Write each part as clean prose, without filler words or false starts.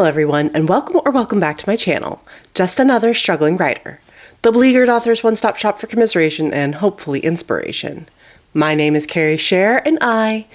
everyone, and welcome back to my channel, Just Another Struggling Writer, the beleaguered author's one-stop shop for commiseration and hopefully inspiration. My name is Carrie Scher, and I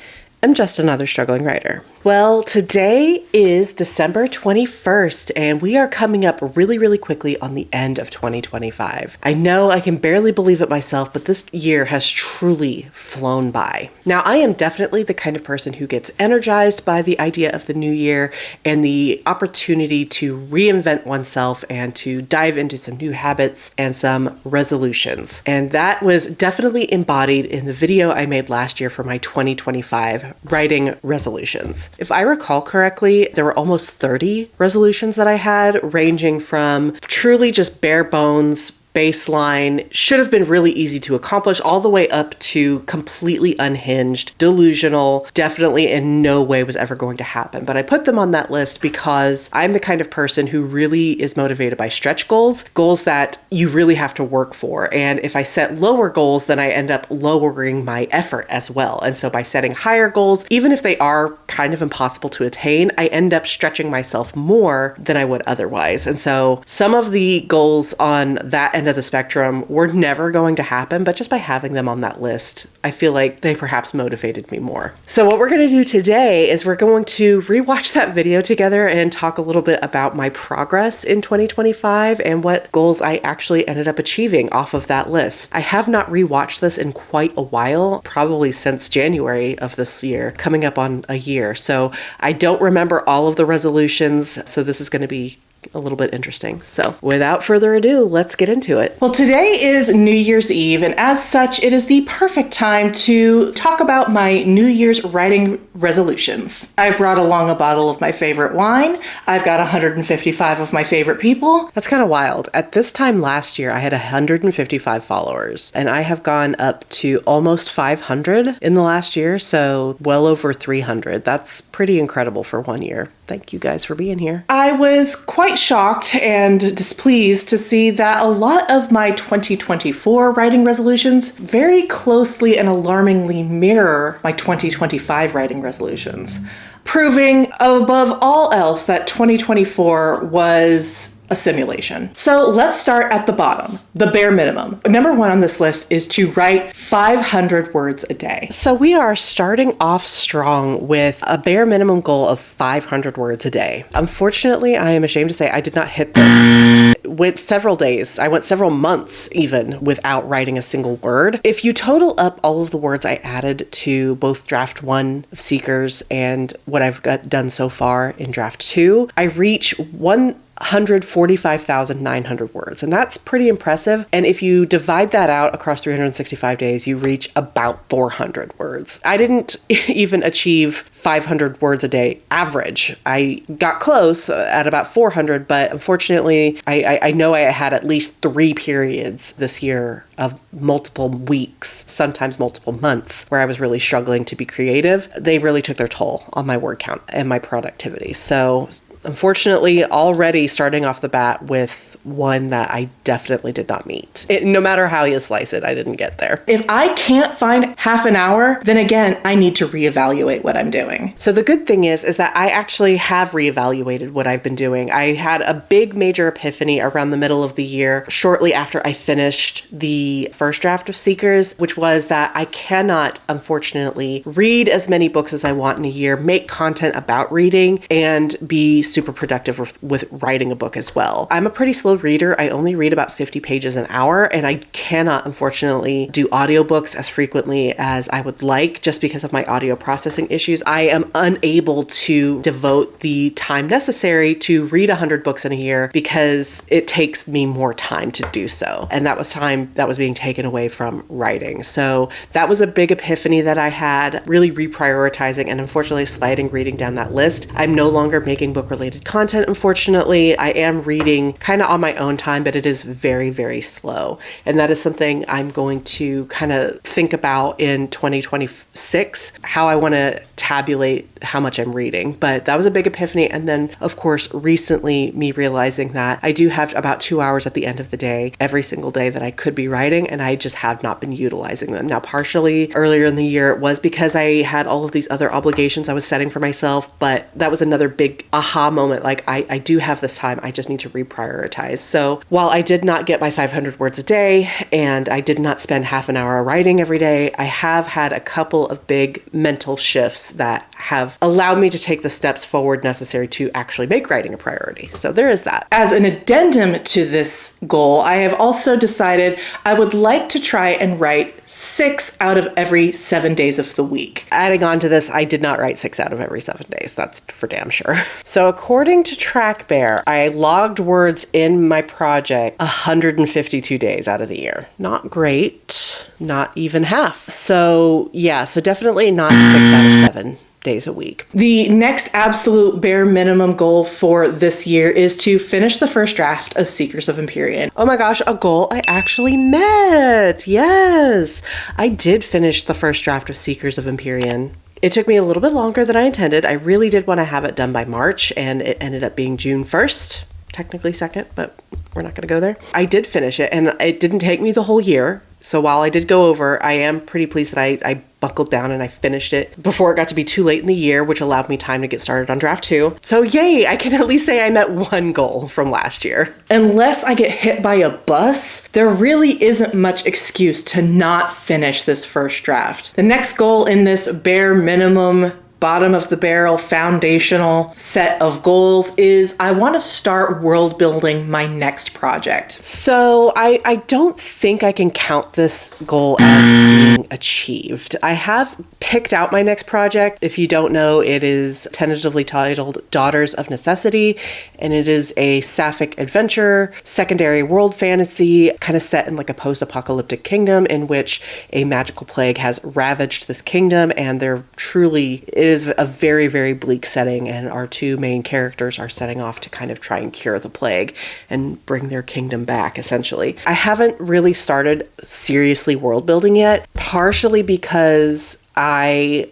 am just another struggling writer. Well, today is December 21st, and we are coming up really quickly on the end of 2025. I know I can barely believe it myself, but this year has truly flown by. Now, I am definitely the kind of person who gets energized by the idea of the new year and the opportunity to reinvent oneself and to dive into some new habits and some resolutions. And that was definitely embodied in the video I made last year for my 2025 writing resolutions. If I recall correctly, there were almost 30 resolutions that I had, ranging from truly just bare bones, baseline, should have been really easy to accomplish, all the way up to completely unhinged, delusional, definitely in no way was ever going to happen. But I put them on that list because I'm the kind of person who really is motivated by stretch goals, goals that you really have to work for. And if I set lower goals, then I end up lowering my effort as well. And so by setting higher goals, even if they are kind of impossible to attain, I end up stretching myself more than I would otherwise. And so some of the goals on that end of the spectrum were never going to happen, but just by having them on that list, I feel like they perhaps motivated me more. So what we're going to do today is we're going to rewatch that video together and talk a little bit about my progress in 2025 and what goals I actually ended up achieving off of that list. I have not rewatched this in quite a while, probably since January of this year, coming up on a year. So I don't remember all of the resolutions, so this is going to be a little bit interesting. So without further ado, let's get into it. Well, today is New Year's Eve, and as such, it is the perfect time to talk about my New Year's writing resolutions. I brought along a bottle of my favorite wine. I've got 155 of my favorite people. That's kind of wild. At this time last year, I had 155 followers, and I have gone up to almost 500 in the last year, so well over 300. That's pretty incredible for 1 year. Thank you guys for being here. I was quite shocked and displeased to see that a lot of my 2024 writing resolutions very closely and alarmingly mirror my 2025 writing resolutions, proving above all else that 2024 was a simulation. So let's start at the bottom, the bare minimum. Number one on this list is to write 500 words a day. So we are starting off strong with a bare minimum goal of 500 words a day. Unfortunately, I am ashamed to say I did not hit this. It went several days. I went several months even without writing a single word. If you total up all of the words I added to both draft 1 of Seekers and what I've done so far in draft 2, I reach 145,900 words, and that's pretty impressive. And if you divide that out across 365 days, you reach about 400 words. I didn't even achieve 500 words a day average. I got close at about 400, but unfortunately, I know I had at least 3 periods this year of multiple weeks, sometimes multiple months, where I was really struggling to be creative. They really took their toll on my word count and my productivity. So unfortunately, already starting off the bat with one that I definitely did not meet. No matter how you slice it, I didn't get there. If I can't find half an hour, then again, I need to reevaluate what I'm doing. So the good thing is that I actually have reevaluated what I've been doing. I had a big major epiphany around the middle of the year, shortly after I finished the first draft of Seekers, which was that I cannot, unfortunately, read as many books as I want in a year, make content about reading, and be super productive with writing a book as well. I'm a pretty slow reader. I only read about 50 pages an hour, and I cannot, unfortunately, do audiobooks as frequently as I would like just because of my audio processing issues. I am unable to devote the time necessary to read 100 books in a year because it takes me more time to do so. And that was time that was being taken away from writing. So that was a big epiphany that I had, really reprioritizing and unfortunately sliding reading down that list. I'm no longer making book-related content, unfortunately. I am reading kind of on my own time, but it is very slow. And that is something I'm going to kind of think about in 2026, how I want to tabulate how much I'm reading. But that was a big epiphany. And then, of course, recently me realizing that I do have about 2 hours at the end of the day, every single day, that I could be writing, and I just have not been utilizing them. Now, partially earlier in the year, it was because I had all of these other obligations I was setting for myself, but that was another big aha moment. Like, I do have this time, I just need to reprioritize. So while I did not get my 500 words a day, and I did not spend half an hour writing every day, I have had a couple of big mental shifts that have allowed me to take the steps forward necessary to actually make writing a priority. So there is that. As an addendum to this goal, I have also decided I would like to try and write 6 out of every 7 days of the week. Adding on to this, I did not write 6 out of every 7 days. That's for damn sure. So according to TrackBear, I logged words in my project 152 days out of the year. Not great, not even half. So yeah, so definitely not 6 out of 7 days a week. The next absolute bare minimum goal for this year is to finish the first draft of Seekers of Empyrean. Oh my gosh, a goal I actually met. Yes, I did finish the first draft of Seekers of Empyrean. It took me a little bit longer than I intended. I really did want to have it done by March, and it ended up being June 1st. Technically second, but we're not going to go there. I did finish it, and it didn't take me the whole year. So while I did go over, I am pretty pleased that I buckled down and I finished it before it got to be too late in the year, which allowed me time to get started on draft 2. So yay, I can at least say I met one goal from last year. Unless I get hit by a bus, there really isn't much excuse to not finish this first draft. The next goal in this bare minimum, bottom of the barrel, foundational set of goals is I want to start world building my next project. So I don't think I can count this goal as being achieved. I have picked out my next project. If you don't know, it is tentatively titled Daughters of Necessity, and it is a sapphic adventure, secondary world fantasy, kind of set in like a post-apocalyptic kingdom in which a magical plague has ravaged this kingdom, and there truly is a very, very bleak setting, and our two main characters are setting off to kind of try and cure the plague and bring their kingdom back, essentially. I haven't really started seriously world building yet, partially because I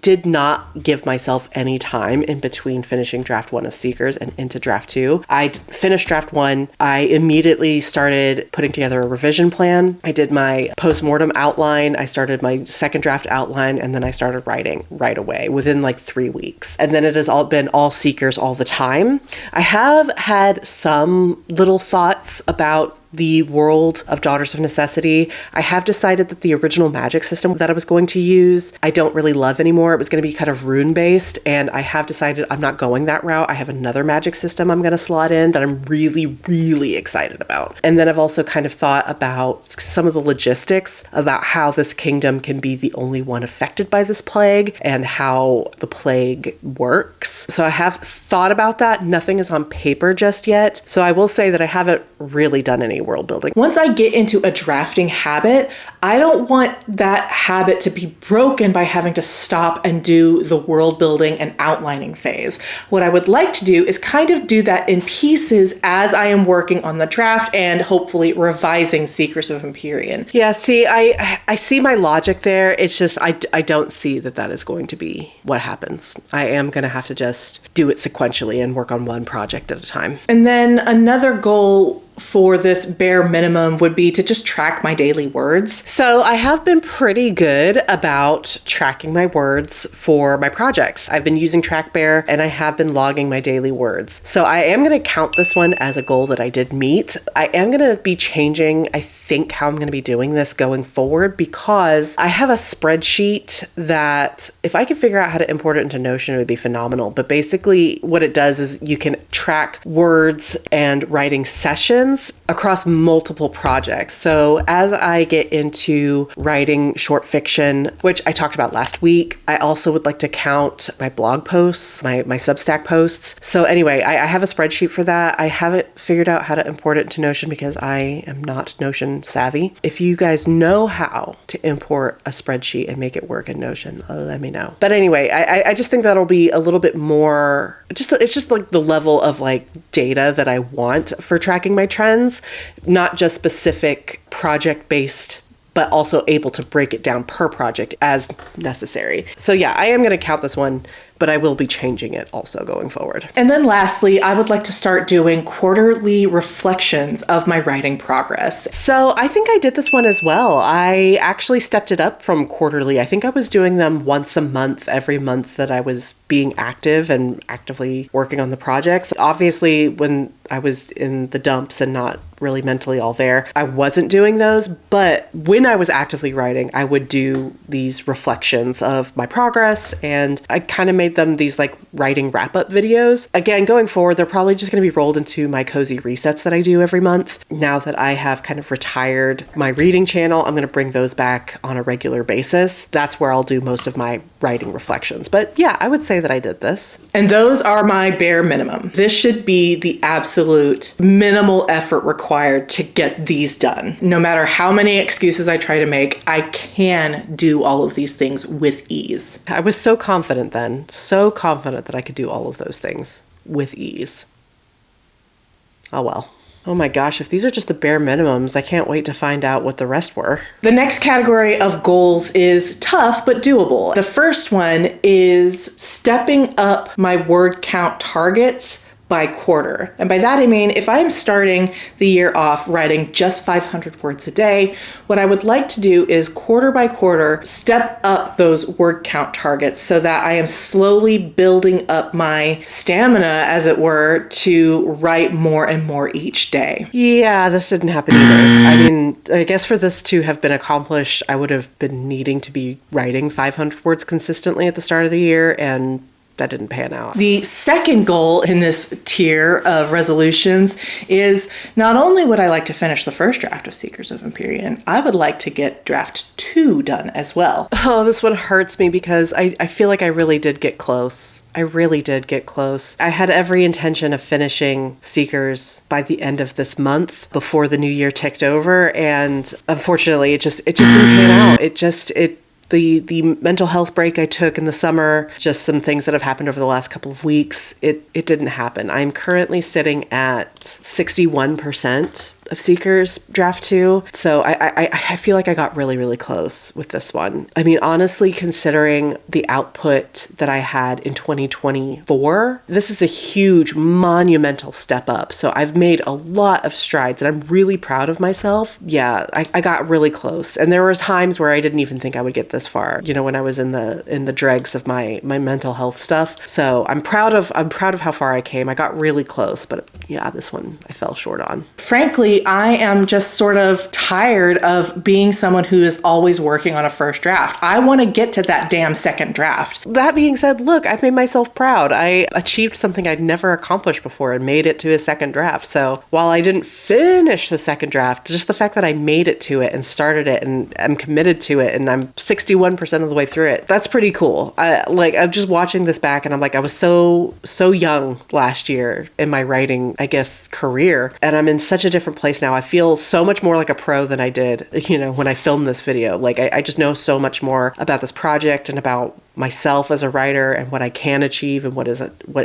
did not give myself any time in between finishing draft 1 of Seekers and into draft 2. I finished draft 1. I immediately started putting together a revision plan. I did my post-mortem outline. I started my second draft outline, and then I started writing right away within like 3 weeks. And then it has all been all Seekers all the time. I have had some little thoughts about the world of Daughters of Necessity. I have decided that the original magic system that I was going to use, I don't really love anymore. It was going to be kind of rune-based, and I have decided I'm not going that route. I have another magic system I'm going to slot in that I'm really, really excited about. And then I've also kind of thought about some of the logistics about how this kingdom can be the only one affected by this plague and how the plague works. So I have thought about that. Nothing is on paper just yet. So I will say that I haven't really done any world building. Once I get into a drafting habit, I don't want that habit to be broken by having to stop and do the world building and outlining phase. What I would like to do is kind of do that in pieces as I am working on the draft and hopefully revising Seekers of Empyrean. Yeah, see, I see my logic there. It's just I don't see that is going to be what happens. I am going to have to just do it sequentially and work on one project at a time. And then another goal for this bare minimum would be to just track my daily words. So I have been pretty good about tracking my words for my projects. I've been using TrackBear, and I have been logging my daily words. So I am going to count this one as a goal that I did meet. I am going to be changing, I think, how I'm going to be doing this going forward, because I have a spreadsheet that if I could figure out how to import it into Notion, it would be phenomenal. But basically what it does is you can track words and writing sessions across multiple projects. So as I get into writing short fiction, which I talked about last week, I also would like to count my blog posts, my Substack posts. So anyway, I have a spreadsheet for that. I haven't figured out how to import it into Notion because I am not Notion savvy. If you guys know how to import a spreadsheet and make it work in Notion, let me know. But anyway, I just think that'll be a little bit more, it's just like the level of like data that I want for tracking my trends, not just specific project-based but also able to break it down per project as necessary. So yeah, I am going to count this one, but I will be changing it also going forward. And then lastly, I would like to start doing quarterly reflections of my writing progress. So I think I did this one as well. I actually stepped it up from quarterly. I think I was doing them once a month, every month that I was being active and actively working on the projects. Obviously, when I was in the dumps and not really mentally all there, I wasn't doing those. But when I was actively writing, I would do these reflections of my progress, and I kind of made them these like writing wrap-up videos. Again, going forward, they're probably just going to be rolled into my cozy resets that I do every month. Now that I have kind of retired my reading channel, I'm going to bring those back on a regular basis. That's where I'll do most of my writing reflections. But yeah, I would say that I did this. And those are my bare minimum. This should be the absolute minimal effort required to get these done. No matter how many excuses I try to make, I can do all of these things with ease. I was so confident then, so confident that I could do all of those things with ease. Oh well. Oh my gosh, if these are just the bare minimums, I can't wait to find out what the rest were. The next category of goals is tough but doable. The first one is stepping up my word count targets by quarter. And by that I mean, if I'm starting the year off writing just 500 words a day, what I would like to do is quarter by quarter step up those word count targets so that I am slowly building up my stamina, as it were, to write more and more each day. Yeah, this didn't happen either. I mean, I guess for this to have been accomplished, I would have been needing to be writing 500 words consistently at the start of the year, and that didn't pan out. The second goal in this tier of resolutions is not only would I like to finish the first draft of Seekers of Empyrean, I would like to get draft 2 done as well. Oh, this one hurts me because I feel like I really did get close. I really did get close. I had every intention of finishing Seekers by the end of this month before the new year ticked over, and unfortunately it just didn't pan out. The mental health break I took in the summer, just some things that have happened over the last couple of weeks, it didn't happen. I'm currently sitting at 61% of Seekers draft 2. So I feel like I got really, really close with this one. I mean, honestly, considering the output that I had in 2024, this is a huge, monumental step up. So I've made a lot of strides and I'm really proud of myself. Yeah, I got really close. And there were times where I didn't even think I would get this far, you know, when I was in the dregs of my mental health stuff. So I'm proud of how far I came. I got really close, but yeah, this one I fell short on. Frankly, I am just sort of tired of being someone who is always working on a first draft. I want to get to that damn second draft. That being said, look, I've made myself proud. I achieved something I'd never accomplished before and made it to a second draft. So while I didn't finish the second draft, just the fact that I made it to it and started it and I'm committed to it and I'm 61% of the way through it, that's pretty cool. I'm just watching this back and I'm like, I was so young last year in my writing, I guess, career, and I'm in such a different place now. I feel so much more like a pro than I did, you know, when I filmed this video. Like I just know so much more about this project and about myself as a writer and what I can achieve and what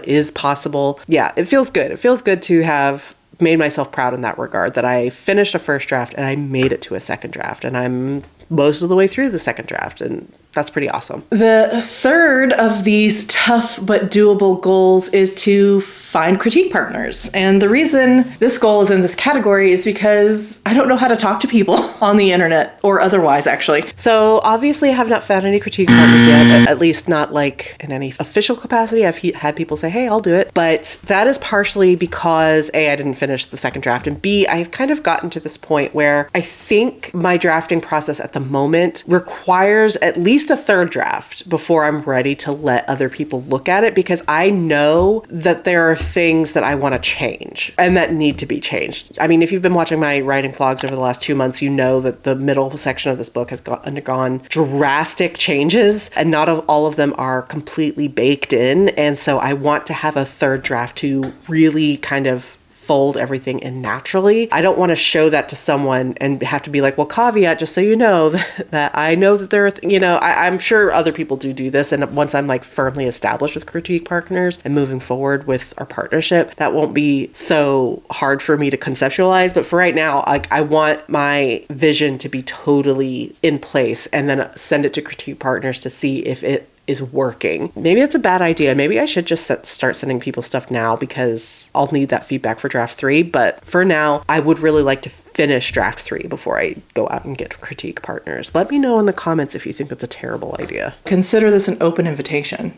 is possible. Yeah, it feels good. It feels good to have made myself proud in that regard, that I finished a first draft and I made it to a second draft, and I'm most of the way through the second draft, and that's pretty awesome. The third of these tough but doable goals is to find critique partners. And the reason this goal is in this category is because I don't know how to talk to people on the internet, or otherwise, actually. So obviously I have not found any critique partners yet, at least not like in any official capacity. I've had people say, hey, I'll do it. But that is partially because A, I didn't finish the second draft, and B, I've kind of gotten to this point where I think my drafting process at the moment requires at least a third draft before I'm ready to let other people look at it, because I know that there are things that I want to change and that need to be changed. I mean, if you've been watching my writing vlogs over the last 2 months, you know that the middle section of this book has undergone drastic changes, and not all of them are completely baked in. And so I want to have a third draft to really kind of fold everything in naturally. I don't want to show that to someone and have to be like, well, caveat, just so you know that I know that there are, I'm sure other people do this. And once I'm like firmly established with critique partners and moving forward with our partnership, that won't be so hard for me to conceptualize. But for right now, I want my vision to be totally in place and then send it to critique partners to see if it is working. Maybe it's a bad idea. Maybe I should just start sending people stuff now because I'll need that feedback for draft 3. But for now, I would really like to finish draft 3 before I go out and get critique partners. Let me know in the comments if you think that's a terrible idea. Consider this an open invitation.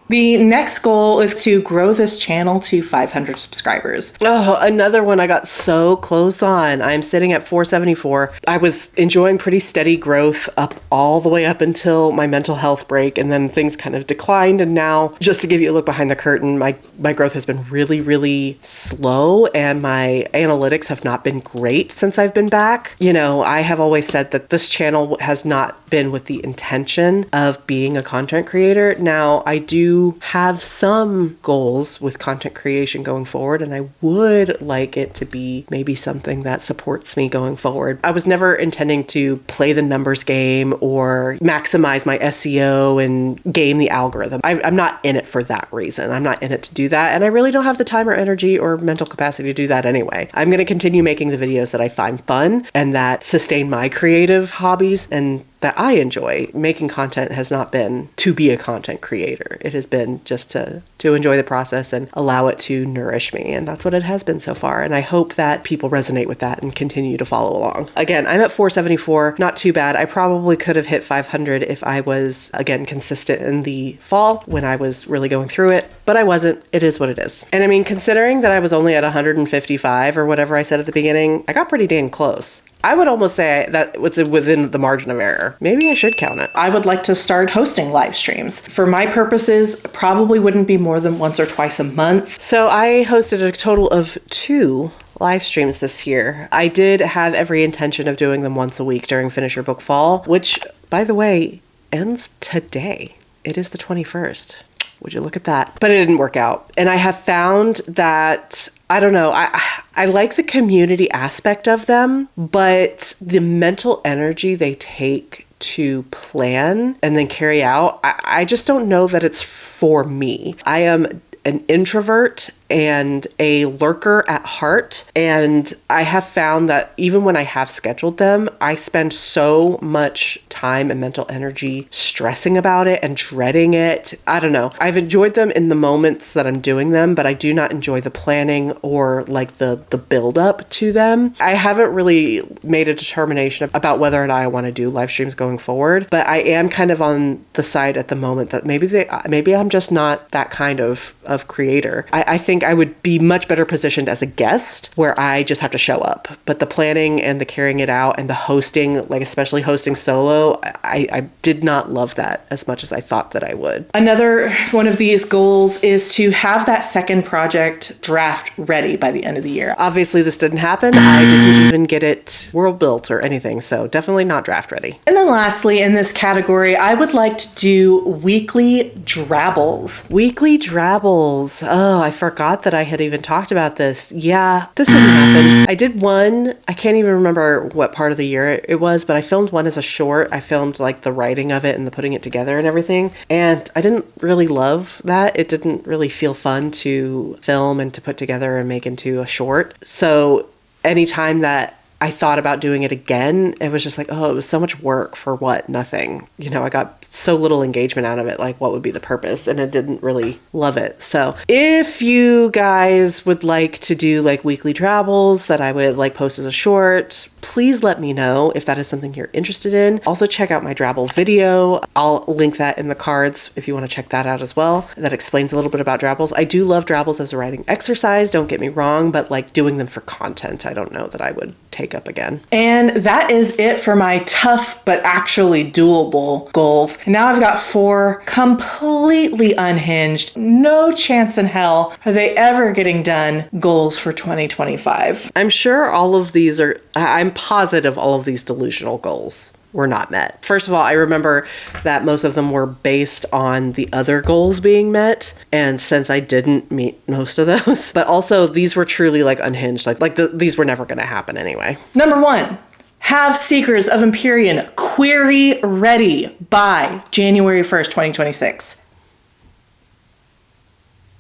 The next goal is to grow this channel to 500 subscribers. Oh, another one I got so close on. I'm sitting at 474. I was enjoying pretty steady growth up all the way up until my mental health break, and then things kind of declined. And now, just to give you a look behind the curtain, my growth has been really, really slow, and my analytics have not been great since I've been back. I have always said that this channel has not been with the intention of being a content creator. Now, I do have some goals with content creation going forward, and I would like it to be maybe something that supports me going forward. I was never intending to play the numbers game or maximize my SEO and game the algorithm. I'm not in it for that reason. I'm not in it to do that, and I really don't have the time or energy or mental capacity to do that anyway. I'm going to continue making the videos that I find fun and that sustain my creative hobbies and that I enjoy. Making content has not been to be a content creator. It has been just to enjoy the process and allow it to nourish me. And that's what it has been so far. And I hope that people resonate with that and continue to follow along. Again, I'm at 474, not too bad. I probably could have hit 500 if I was, again, consistent in the fall when I was really going through it, but I wasn't. It is what it is. And I mean, considering that I was only at 155 or whatever I said at the beginning, I got pretty dang close. I would almost say that was within the margin of error. Maybe I should count it. I would like to start hosting live streams. For my purposes, probably wouldn't be more than once or twice a month. So I hosted a total of 2 live streams this year. I did have every intention of doing them once a week during Finish Your Book Fall, which, by the way, ends today. It is the 21st. Would you look at that? But it didn't work out. And I have found that, I don't know, I like the community aspect of them, but the mental energy they take to plan and then carry out, I just don't know that it's for me. I am an introvert and a lurker at heart. And I have found that even when I have scheduled them, I spend so much time and mental energy stressing about it and dreading it. I don't know. I've enjoyed them in the moments that I'm doing them, but I do not enjoy the planning or like the build up to them. I haven't really made a determination about whether or not I want to do live streams going forward, but I am kind of on the side at the moment that maybe I'm just not that kind of creator. I think I would be much better positioned as a guest where I just have to show up. But the planning and the carrying it out and the hosting, like especially hosting solo, I did not love that as much as I thought that I would. Another one of these goals is to have that second project draft ready by the end of the year. Obviously, this didn't happen. I didn't even get it world built or anything, so definitely not draft ready. And then lastly, in this category, I would like to do weekly drabbles. Weekly drabbles. Oh, I forgot that I had even talked about this. Yeah, this didn't happen. I did one. I can't even remember what part of the year it was, but I filmed one as a short. I filmed like the writing of it and the putting it together and everything. And I didn't really love that. It didn't really feel fun to film and to put together and make into a short. So anytime that I thought about doing it again, it was just like, oh, it was so much work for what? Nothing. I got so little engagement out of it. Like, what would be the purpose? And I didn't really love it. So if you guys would like to do like weekly travels that I would like post as a short, please let me know if that is something you're interested in. Also check out my Drabble video. I'll link that in the cards if you want to check that out as well. That explains a little bit about Drabbles. I do love Drabbles as a writing exercise, don't get me wrong, but like doing them for content, I don't know that I would take up again. And that is it for my tough but actually doable goals. And now I've got 4 completely unhinged, no chance in hell are they ever getting done goals for 2025. I'm sure all of these are I'm positive all of these delusional goals were not met. First of all, I remember that most of them were based on the other goals being met. And since I didn't meet most of those, but also these were truly like unhinged. These were never going to happen anyway. Number 1, have Seekers of Empyrean query ready by January 1st, 2026.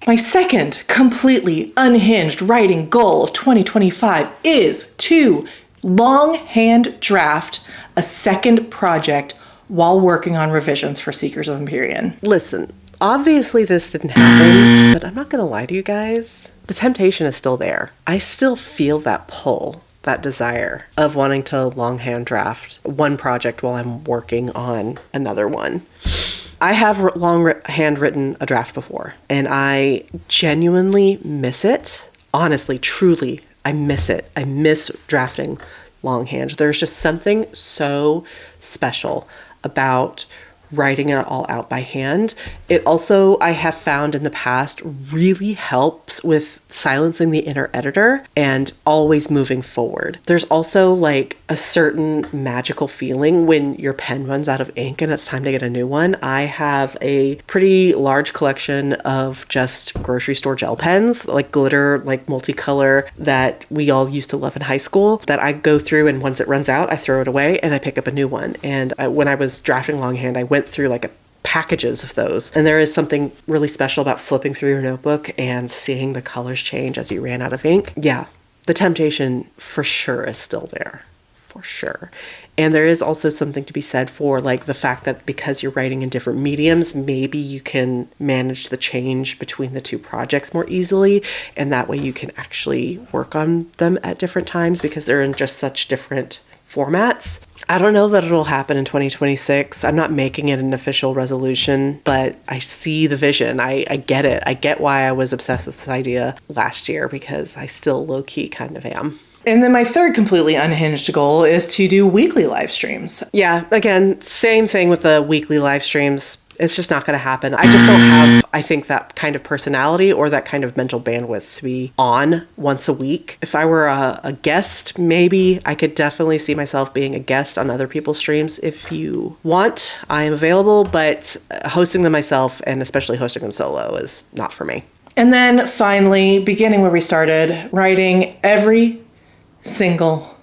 My second completely unhinged writing goal of 2025 is to longhand draft a second project while working on revisions for Seekers of Empyrean. Listen, obviously this didn't happen, but I'm not going to lie to you guys. The temptation is still there. I still feel that pull, that desire of wanting to longhand draft one project while I'm working on another one. I have longhand written a draft before, and I genuinely miss it. Honestly, truly, I miss it. I miss drafting longhand. There's just something so special about writing it all out by hand. It also, I have found in the past, really helps with silencing the inner editor and always moving forward. There's also like a certain magical feeling when your pen runs out of ink and it's time to get a new one. I have a pretty large collection of just grocery store gel pens, like glitter, like multicolor, that we all used to love in high school, that I go through, and once it runs out, I throw it away and I pick up a new one. And when I was drafting longhand, I went through like packages of those, and there is something really special about flipping through your notebook and seeing the colors change as you ran out of ink. Yeah, the temptation for sure is still there, for sure. And there is also something to be said for like the fact that because you're writing in different mediums, maybe you can manage the change between the two projects more easily, and that way you can actually work on them at different times because they're in just such different formats. I don't know that it'll happen in 2026. I'm not making it an official resolution, but I see the vision. I get it. I get why I was obsessed with this idea last year, because I still low-key kind of am. And then my third completely unhinged goal is to do weekly live streams. Yeah, again, same thing with the weekly live streams. It's just not going to happen. I just don't have, I think, that kind of personality or that kind of mental bandwidth to be on once a week. If I were a guest, maybe I could definitely see myself being a guest on other people's streams. If you want, I am available, but hosting them myself, and especially hosting them solo, is not for me. And then finally, beginning where we started, writing every single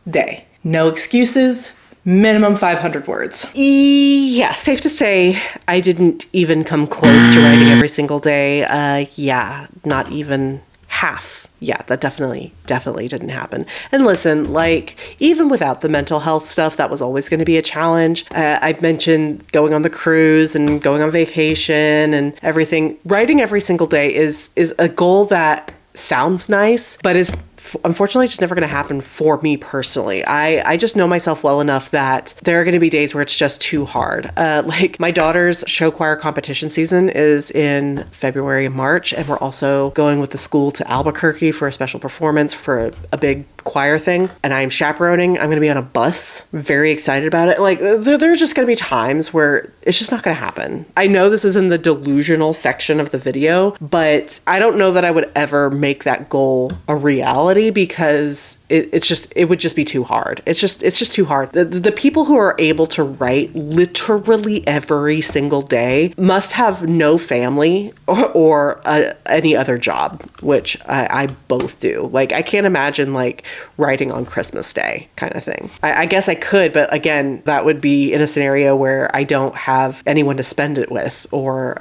day. No excuses. Minimum 500 words. Yeah, safe to say I didn't even come close to writing every single day. Yeah, not even half. Yeah, that definitely didn't happen. And listen, like, even without the mental health stuff, that was always going to be a challenge. I mentioned going on the cruise and going on vacation and everything. Writing every single day is a goal that sounds nice, but it's unfortunately just never going to happen for me personally. I just know myself well enough that there are going to be days where it's just too hard. Like my daughter's show choir competition season is in February and March, and we're also going with the school to Albuquerque for a special performance for a big choir thing, and I'm chaperoning. I'm going to be on a bus. Very excited about it. Like there are just going to be times where it's just not going to happen. I know this is in the delusional section of the video, but I don't know that I would ever make that goal a reality, because it would just be too hard. It's just too hard. The people who are able to write literally every single day must have no family or any other job, which I both do. Like I can't imagine like writing on Christmas Day kind of thing. I guess I could, but again, that would be in a scenario where I don't have anyone to spend it with or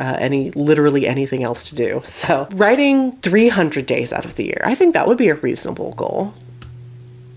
literally anything else to do. So writing 300 days out of the year, I think that would be a reasonable goal.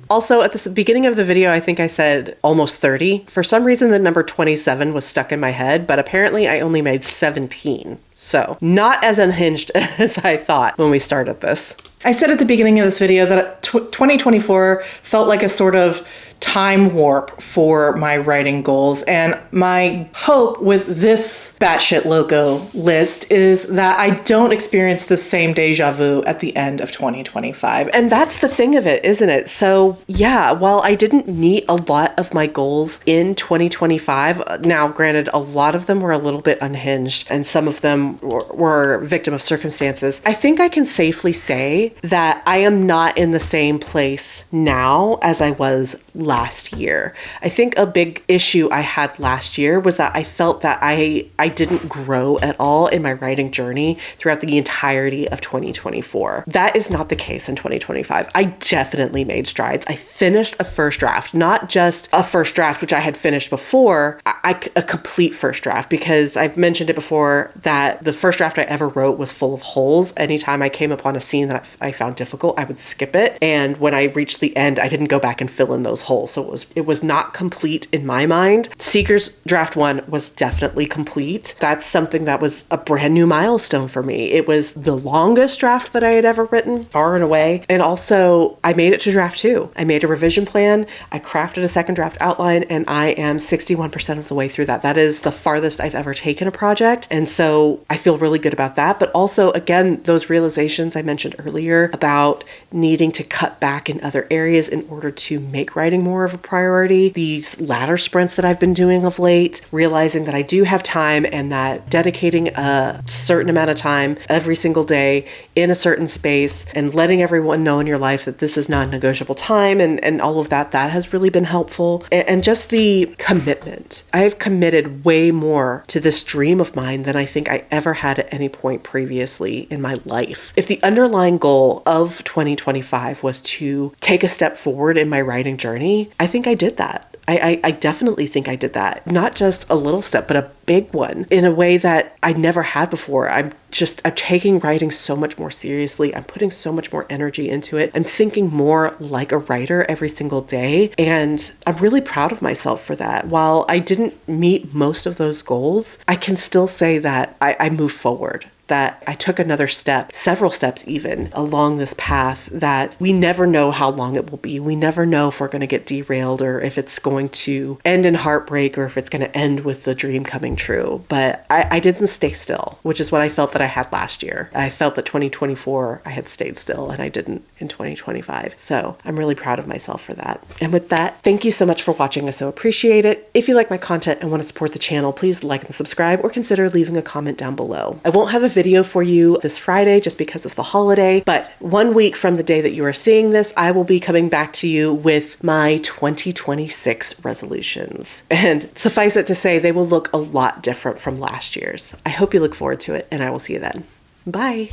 Also, at the beginning of the video, I think I said almost 30. For some reason, the number 27 was stuck in my head, but apparently I only made 17. So not as unhinged as I thought when we started this. I said at the beginning of this video that 2024 felt like a sort of time warp for my writing goals. And my hope with this batshit loco list is that I don't experience the same deja vu at the end of 2025. And that's the thing of it, isn't it? So yeah, while I didn't meet a lot of my goals in 2025, now granted, a lot of them were a little bit unhinged and some of them were victim of circumstances, I think I can safely say that I am not in the same place now as I was last year. I think a big issue I had last year was that I felt that I didn't grow at all in my writing journey throughout the entirety of 2024. That is not the case in 2025. I definitely made strides. I finished a first draft, not just a first draft, which I had finished before, a complete first draft, because I've mentioned it before that the first draft I ever wrote was full of holes. Anytime I came upon a scene that I found difficult, I would skip it. And when I reached the end, I didn't go back and fill in those holes. So it was not complete in my mind. Seeker's draft 1 was definitely complete. That's something that was a brand new milestone for me. It was the longest draft that I had ever written, far and away. And also, I made it to draft 2. I made a revision plan, I crafted a second draft outline, and I am 61% of the way through that. That is the farthest I've ever taken a project. And so I feel really good about that. But also, again, those realizations I mentioned earlier about needing to cut back in other areas in order to make writing more of a priority. These ladder sprints that I've been doing of late, realizing that I do have time and that dedicating a certain amount of time every single day in a certain space and letting everyone know in your life that this is non-negotiable time and all of that has really been helpful. And just the commitment. I have committed way more to this dream of mine than I think I ever had at any point previously in my life. If the underlying goal of 2025 was to take a step forward in my writing journey, I think I did that. I definitely think I did that. Not just a little step, but a big one in a way that I never had before. I'm taking writing so much more seriously. I'm putting so much more energy into it. I'm thinking more like a writer every single day. And I'm really proud of myself for that. While I didn't meet most of those goals, I can still say that I moved forward. That I took another step, several steps even, along this path that we never know how long it will be. We never know if we're going to get derailed or if it's going to end in heartbreak or if it's going to end with the dream coming true. But I didn't stay still, which is what I felt that I had last year. I felt that 2024, I had stayed still and I didn't in 2025. So I'm really proud of myself for that. And with that, thank you so much for watching. I so appreciate it. If you like my content and want to support the channel, please like and subscribe or consider leaving a comment down below. I won't have a video for you this Friday just because of the holiday, but 1 week from the day that you are seeing this, I will be coming back to you with my 2026 resolutions. And suffice it to say, they will look a lot different from last year's. I hope you look forward to it, and I will see you then. Bye.